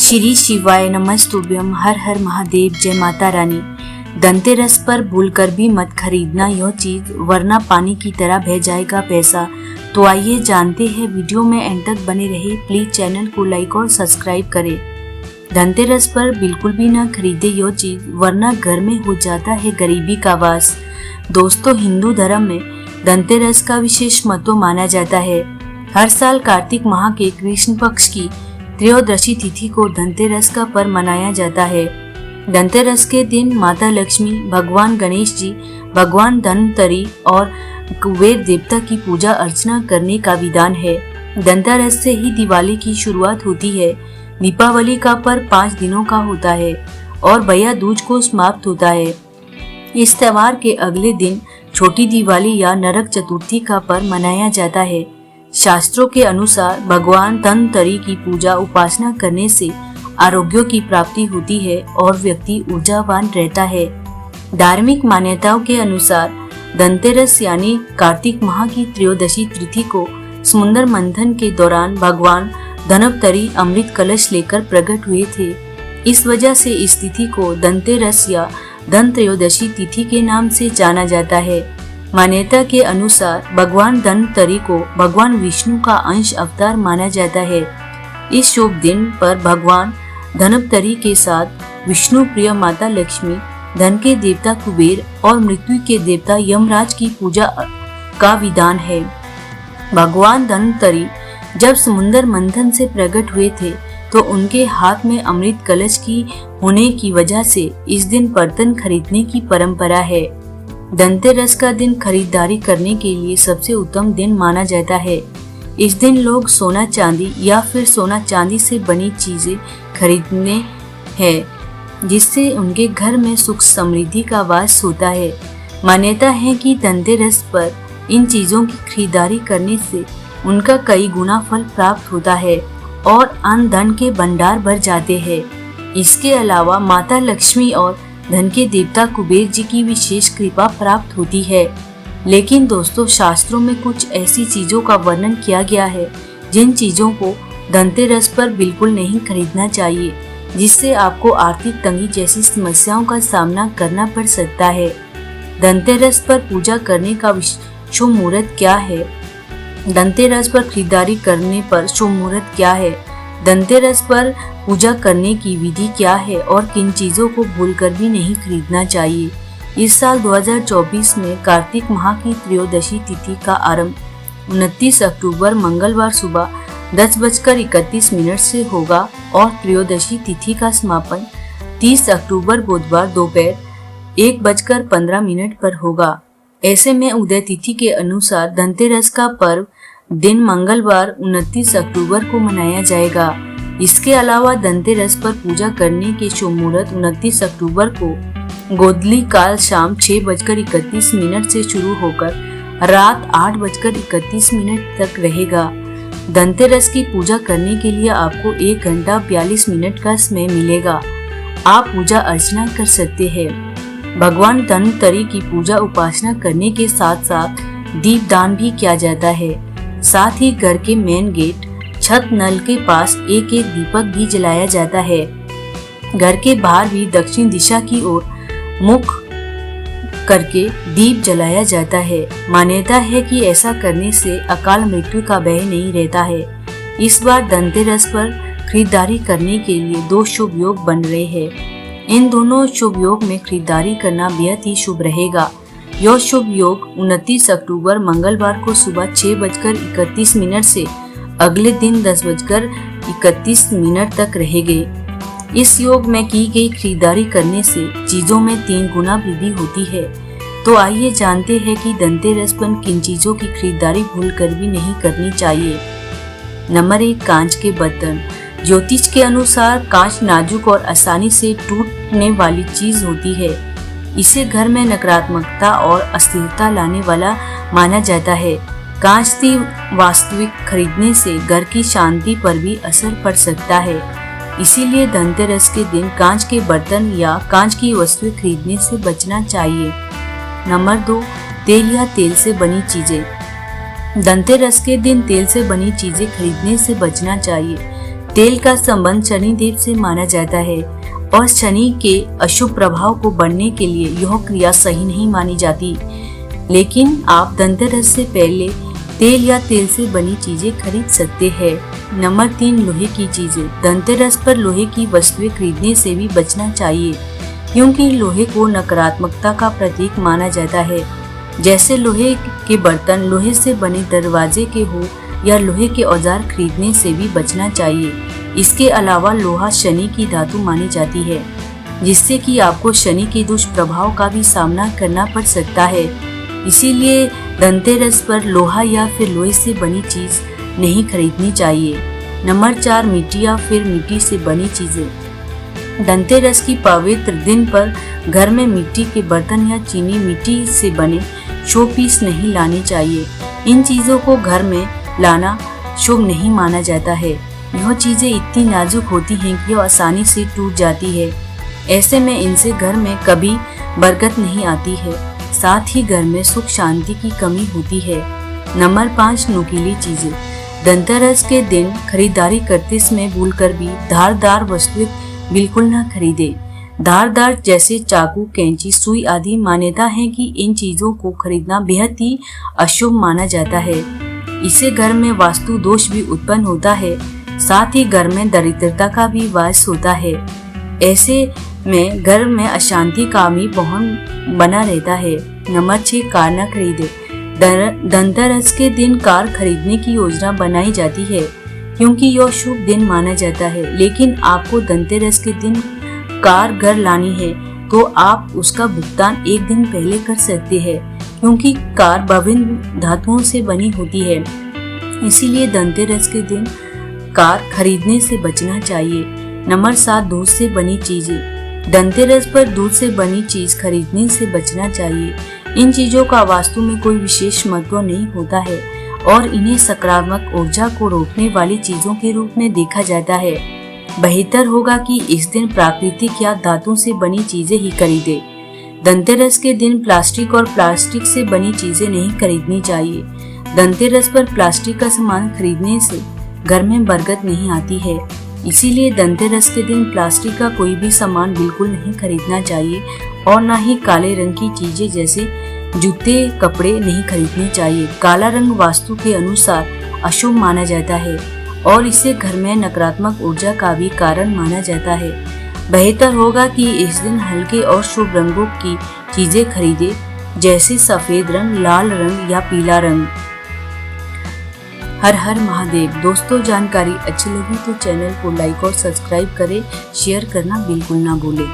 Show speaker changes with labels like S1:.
S1: श्री शिवाय नमस्तुभ्यम, हर हर महादेव, जय माता रानी। धनतेरस पर भूलकर भी मत खरीदना यह चीज, वरना पानी की तरह बह जाएगा पैसा। तो आइए जानते हैं, वीडियो में एंड तक बने रहे। प्लीज चैनल को लाइक और सब्सक्राइब करें। धनतेरस पर बिल्कुल भी ना खरीदे यह चीज, वरना घर में हो जाता है गरीबी का वास। दोस्तों, हिंदू धर्म में धनतेरस का विशेष महत्व माना जाता है। हर साल कार्तिक माह के कृष्ण पक्ष की त्रयोदशी तिथि को धनतेरस का पर्व मनाया जाता है। धनतेरस के दिन माता लक्ष्मी, भगवान गणेश जी, भगवान धनवंतरी और कुबेर देवता की पूजा अर्चना करने का विधान है। धनतेरस से ही दिवाली की शुरुआत होती है। दीपावली का पर्व 5 दिनों का होता है और भैया दूज को समाप्त होता है। इस त्योहार के अगले दिन छोटी दिवाली या नरक चतुर्थी का पर्व मनाया जाता है। शास्त्रों के अनुसार भगवान धनवंतरी की पूजा उपासना करने से आरोग्य की प्राप्ति होती है और व्यक्ति ऊर्जावान रहता है। धार्मिक मान्यताओं के अनुसार धनतेरस यानी कार्तिक माह की त्रयोदशी तिथि को समुद्र मंथन के दौरान भगवान धनवंतरी अमृत कलश लेकर प्रकट हुए थे। इस वजह से इस तिथि को धनतेरस या धन त्रयोदशी तिथि के नाम से जाना जाता है। मान्यता के अनुसार भगवान धनवंतरी को भगवान विष्णु का अंश अवतार माना जाता है। इस शुभ दिन पर भगवान धनवंतरी के साथ विष्णु प्रिय माता लक्ष्मी, धन के देवता कुबेर और मृत्यु के देवता यमराज की पूजा का विधान है। भगवान धनवंतरी जब समुद्र मंथन से प्रकट हुए थे तो उनके हाथ में अमृत कलश की होने की वजह से इस दिन बर्तन खरीदने की परंपरा है। धनतेरस का दिन खरीदारी करने के लिए सबसे उत्तम दिन माना जाता है। इस दिन लोग सोना चांदी या फिर सोना चांदी से बनी चीजें खरीदने हैं, जिससे उनके घर में सुख समृद्धि का वास होता है। मान्यता है कि धनतेरस पर इन चीजों की खरीदारी करने से उनका कई गुना फल प्राप्त होता है और अन्न धन के भंडार भर जाते हैं। इसके अलावा माता लक्ष्मी और धन के देवता कुबेर जी की विशेष कृपा प्राप्त होती है। लेकिन दोस्तों, शास्त्रों में कुछ ऐसी चीजों का वर्णन किया गया है जिन चीजों को धनतेरस पर बिल्कुल नहीं खरीदना चाहिए, जिससे आपको आर्थिक तंगी जैसी समस्याओं का सामना करना पड़ सकता है। धनतेरस पर पूजा करने का शुभ मुहूर्त क्या है? धनतेरस पर खरीदारी करने पर शुभ मुहूर्त क्या है? धनतेरस पर पूजा करने की विधि क्या है और किन चीजों को भूलकर भी नहीं खरीदना चाहिए? इस साल 2024 में कार्तिक माह की त्रयोदशी तिथि का आरंभ 29 अक्टूबर मंगलवार सुबह 10:31 से होगा और त्रयोदशी तिथि का समापन 30 अक्टूबर बुधवार दोपहर 1:15 पर होगा। ऐसे में उदय तिथि के अनुसार धनतेरस का पर्व दिन मंगलवार 29 अक्टूबर को मनाया जाएगा। इसके अलावा धनतेरस पर पूजा करने के शुभ मुहूर्त 29 अक्टूबर को गोधूली काल शाम 6:31 से शुरू होकर रात 8:31 तक रहेगा। धनतेरस की पूजा करने के लिए आपको 1 घंटा 42 मिनट का समय मिलेगा। आप पूजा अर्चना कर सकते हैं। भगवान धनवंतरी की पूजा उपासना करने के साथ साथ दीपदान भी किया जाता है। साथ ही घर के मेन गेट, छत, नल के पास एक एक दीपक भी जलाया जाता है। घर के बाहर भी दक्षिण दिशा की ओर मुख करके दीप जलाया जाता है। मान्यता है कि ऐसा करने से अकाल मृत्यु का भय नहीं रहता है। इस बार धनतेरस पर खरीदारी करने के लिए 2 शुभ योग बन रहे हैं। इन दोनों शुभ योग में खरीदारी करना बेहद ही शुभ रहेगा। यह शुभ योग 29 अक्टूबर मंगलवार को सुबह 6:31 से अगले दिन 10:31 तक रहेंगे। इस योग में की गई खरीदारी करने से चीजों में 3 गुना वृद्धि होती है। तो आइए जानते हैं कि धनतेरस पर किन चीजों की खरीदारी भूलकर भी नहीं करनी चाहिए। नंबर 1, कांच के बर्तन। ज्योतिष के अनुसार कांच नाजुक और आसानी से टूटने वाली चीज होती है। इसे घर में नकारात्मकता और अस्थिरता लाने वाला माना जाता है। कांच की वास्तविक खरीदने से घर की शांति पर भी असर पड़ सकता है। इसीलिए धनतेरस के दिन कांच के बर्तन या कांच की वस्तुएं खरीदने से बचना चाहिए। नंबर 2, तेल या तेल से बनी चीजें। धनतेरस के दिन तेल से बनी चीजें खरीदने से बचना चाहिए। तेल का संबंध शनिदेव से माना जाता है और शनि के अशुभ प्रभाव को बढ़ने के लिए यह क्रिया सही नहीं मानी जाती। लेकिन आप धनतेरस से पहले तेल या तेल से बनी चीजें खरीद सकते हैं। नंबर 3, लोहे की चीजें। धनतेरस पर लोहे की वस्तुएं खरीदने से भी बचना चाहिए, क्योंकि लोहे को नकारात्मकता का प्रतीक माना जाता है। जैसे लोहे के बर्तन, लोहे से बने दरवाजे के हो या लोहे के औजार खरीदने से भी बचना चाहिए। इसके अलावा लोहा शनि की धातु मानी जाती है, जिससे कि आपको शनि के दुष्प्रभाव का भी सामना करना पड़ सकता है। इसीलिए धनतेरस पर लोहा या फिर लोहे से बनी चीज नहीं खरीदनी चाहिए। नंबर 4, मिट्टी या फिर मिट्टी से बनी चीजें। धनतेरस की पवित्र दिन पर घर में मिट्टी के बर्तन या चीनी मिट्टी से बने शो पीस नहीं लाने चाहिए। इन चीजों को घर में लाना शुभ नहीं माना जाता है। यह चीजें इतनी नाजुक होती हैं कि यह आसानी से टूट जाती है। ऐसे में इनसे घर में कभी बरकत नहीं आती है, साथ ही घर में सुख शांति की कमी होती है। नंबर 5, नुकीली चीजें। धनतेरस के दिन खरीदारी करते समय भूलकर भी धारदार वस्तुएं बिल्कुल न खरीदे। धारदार जैसे चाकू, कैंची, सुई आदि मान्यता है कि इन चीजों को खरीदना बेहद ही अशुभ माना जाता है। इससे घर में वास्तु दोष भी उत्पन्न होता है, साथ ही घर में दरिद्रता का भी वास होता है। ऐसे में घर में अशांति का भी माहौल बना रहता है। नंबर 6, कार न खरीदे। धनतेरस के दिन कार खरीदने की योजना बनाई जाती है, क्योंकि यह शुभ दिन माना जाता है। लेकिन आपको धनतेरस के दिन कार घर लानी है तो आप उसका भुगतान एक दिन पहले कर सकते हैं, क्योंकि कार विभिन्न धातुओं से बनी होती है। इसीलिए धनतेरस के दिन कार खरीदने से बचना चाहिए। नंबर 7, दूध से बनी चीजें। धनतेरस पर दूध से बनी चीज खरीदने से बचना चाहिए। इन चीजों का वास्तु में कोई विशेष महत्व नहीं होता है और इन्हें सकारात्मक ऊर्जा को रोकने वाली चीजों के रूप में देखा जाता है। बेहतर होगा कि इस दिन प्राकृतिक या धातु से बनी चीजें ही खरीदे। धनतेरस के दिन प्लास्टिक और प्लास्टिक से बनी चीजें नहीं खरीदनी चाहिए। धनतेरस पर प्लास्टिक का सामान खरीदने से घर में बरकत नहीं आती है। इसीलिए धनतेरस के दिन प्लास्टिक का कोई भी सामान बिल्कुल नहीं खरीदना चाहिए और न ही काले रंग की चीजें जैसे जूते, कपड़े नहीं खरीदने चाहिए। काला रंग वास्तु के अनुसार अशुभ माना जाता है और इसे घर में नकारात्मक ऊर्जा का भी कारण माना जाता है। बेहतर होगा कि इस दिन हल्के और शुभ रंगों की चीजें खरीदे, जैसे सफेद रंग, लाल रंग या पीला रंग। हर हर महादेव। दोस्तों, जानकारी अच्छी लगी तो चैनल को लाइक और सब्सक्राइब करें, शेयर करना बिल्कुल ना भूलें।